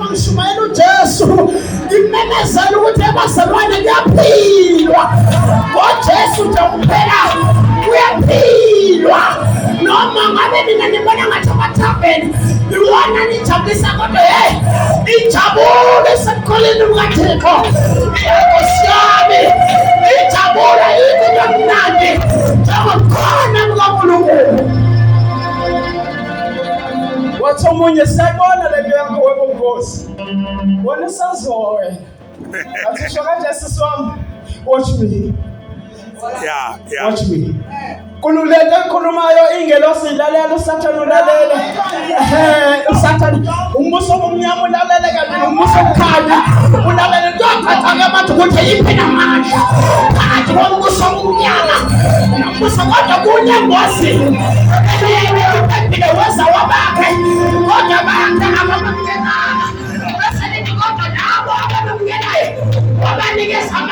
njengoba ngishumayela uJesu, ngimemezela ukuthi abazalwane kuyaphilwa. ngoJesu nje kuphela kuyaphilwa. Noma ngabe mina nibona ngathi amathaveni iwona nijabulisa, kodwa ijabule esekholeni lukaThixo. Nkosi yami, ijabule yini kamnandi njengokukhona kukaNkulunkulu. Wathi omunye, siyabona lento yakho webo Nkosi, wona usaziwa wena. Athisho kanje sisi wami, watch me. Watch me. Kululeke ekhulumayo ingelosi ilalela, uSathane ulalela. uSathane umbuso omnyama ulalela, kanti umbuso obukhanya ulalela. Kuyaphatha abantu ukuthi yiphi namandla phakathi kombuso omnyama nombuso, kodwa kunengozi weza wabakhe, kodwa abantu ababamkenanga. Bese nithi kodwa labo ababamkenayo wabanikeza